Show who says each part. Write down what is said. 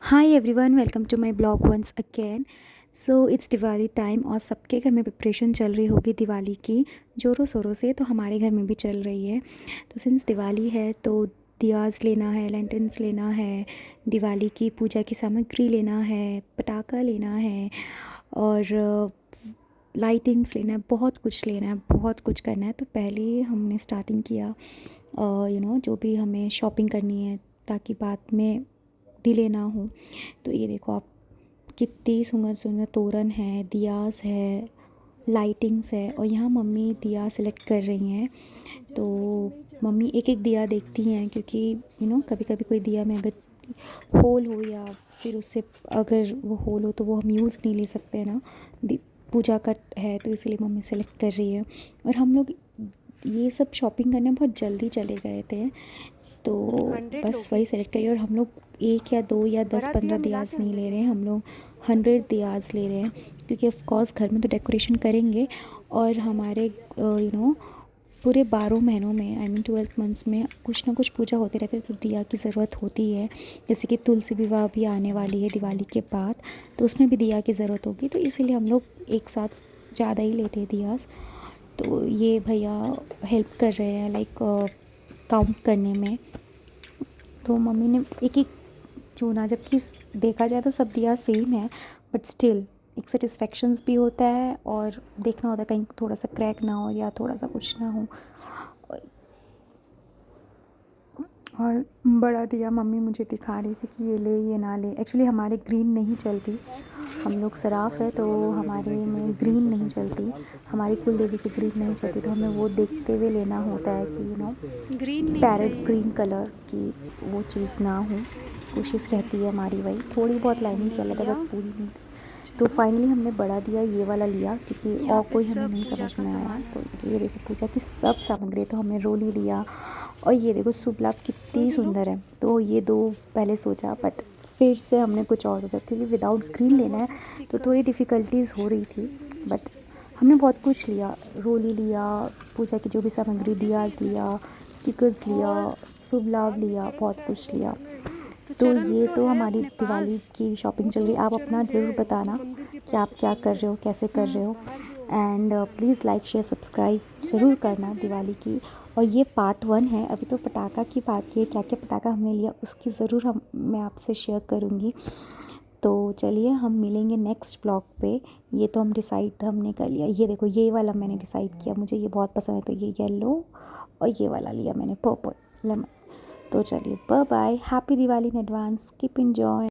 Speaker 1: Hi everyone, welcome to my blog once again. So it's Diwali time और सबके घर में प्रिपरेशन चल रही होगी दिवाली की ज़ोरों शोरों से। तो हमारे घर में भी चल रही है। तो सिंस दिवाली है तो दियाज लेना है, लैंटर्न्स लेना है, दिवाली की पूजा की सामग्री लेना है, पटाखा लेना है और लाइटिंग्स लेना है, बहुत कुछ लेना है, बहुत कुछ करना है। तो पहले ही हमने स्टार्टिंग किया जो भी हमें शॉपिंग करनी है ताकि बाद में डिले ना हो। तो ये देखो आप, कितनी सुंदर सुंदर तोरण है, दियास है, लाइटिंग्स है। और यहाँ मम्मी दिया सेलेक्ट कर रही हैं। तो मम्मी एक एक दिया देखती हैं क्योंकि कभी कभी कोई दिया में अगर होल हो या फिर उससे अगर वो होल हो तो वो हम यूज़ नहीं ले सकते हैं ना। पूजा का है तो इसलिए मम्मी सेलेक्ट कर रही है। और हम लोग ये सब शॉपिंग करने बहुत जल्दी चले गए थे तो बस वही सेलेक्ट करिए। और हम लोग 1 या 2 या 10-15 दियाज नहीं ले रहे हैं, हम लोग 100 दियाज ले रहे हैं क्योंकि ऑफ कोर्स घर में तो डेकोरेशन करेंगे। और हमारे पूरे 12 महीनों में, आई मीन 12 मंथ्स में कुछ ना कुछ पूजा होते रहते, तो दिया की ज़रूरत होती है। जैसे कि तुलसी विवाह भी आने वाली है दिवाली के बाद, तो उसमें भी दिया की ज़रूरत होगी। तो इसीलिए हम लोग एक साथ ज़्यादा ही लेते हैं दियाज। तो ये भैया हेल्प कर रहे हैं लाइक काउंट करने में। तो मम्मी ने एक एक चुना, जबकि देखा जाए तो सब दिया सेम है, बट स्टिल एक सेटिस्फेक्शंस भी होता है और देखना होता है कहीं थोड़ा सा क्रैक ना हो या थोड़ा सा कुछ ना हो। और बड़ा दिया मम्मी मुझे दिखा रही थी कि ये ले ये ना ले। एक्चुअली हमारे ग्रीन नहीं चलती, हम लोग सराफ है तो हमारे में ग्रीन नहीं चलती, हमारी कुल देवी की ग्रीन नहीं चलती। तो हमें वो देखते हुए लेना होता है कि
Speaker 2: ग्रीन नहीं
Speaker 1: पैरेट
Speaker 2: चाहिए।
Speaker 1: ग्रीन कलर की वो चीज़ ना हो। कोशिश रहती है हमारी, वही थोड़ी बहुत लाइनिंग चला था बट पूरी नहीं थी। तो फाइनली हमने बड़ा दिया ये वाला लिया क्योंकि
Speaker 2: यहाँ
Speaker 1: और
Speaker 2: पे
Speaker 1: कोई हमें
Speaker 2: सब
Speaker 1: नहीं
Speaker 2: पूजा
Speaker 1: समझ
Speaker 2: का
Speaker 1: में आया।
Speaker 2: सामान है।
Speaker 1: तो ये देखो पूजा की सब सामग्री, तो हमने रोली लिया। और ये देखो शुभ लाभ कितनी सुंदर है। तो ये दो पहले सोचा बट फिर से हमने कुछ और सोचा क्योंकि विदाउट ग्रीन लेना है तो थोड़ी डिफ़िकल्टीज़ हो रही थी। बट हमने बहुत कुछ लिया, रोली लिया, पूजा की जो भी सामग्री, दियाज लिया, स्टिकर्स लिया, शुभ लाभ लिया, बहुत कुछ लिया। तो ये तो
Speaker 2: है
Speaker 1: हमारी
Speaker 2: अपने पास।
Speaker 1: दिवाली की शॉपिंग चल
Speaker 2: वो
Speaker 1: रही है।
Speaker 2: तो
Speaker 1: आप अपना
Speaker 2: चरण
Speaker 1: ज़रूर
Speaker 2: है
Speaker 1: बताना
Speaker 2: मंदिर के
Speaker 1: कि आप क्या कर रहे हो, कैसे कर रहे हो।
Speaker 2: बाहर जो
Speaker 1: and please like share subscribe ज़रूर करना दिवाली की। और ये पार्ट 1 है, अभी तो पटाखा की बाकी है, क्या क्या पटाखा हमने लिया उसकी ज़रूर मैं आपसे शेयर करूँगी। तो चलिए हम मिलेंगे नेक्स्ट ब्लॉग पे। ये तो हमने कर लिया। ये देखो ये वाला मैंने डिसाइड किया, मुझे ये बहुत पसंद है तो ये येलो और ये वाला लिया मैंने पर्पल लेमन। तो चलिए bye bye, happy Diwali in advance, keep enjoy.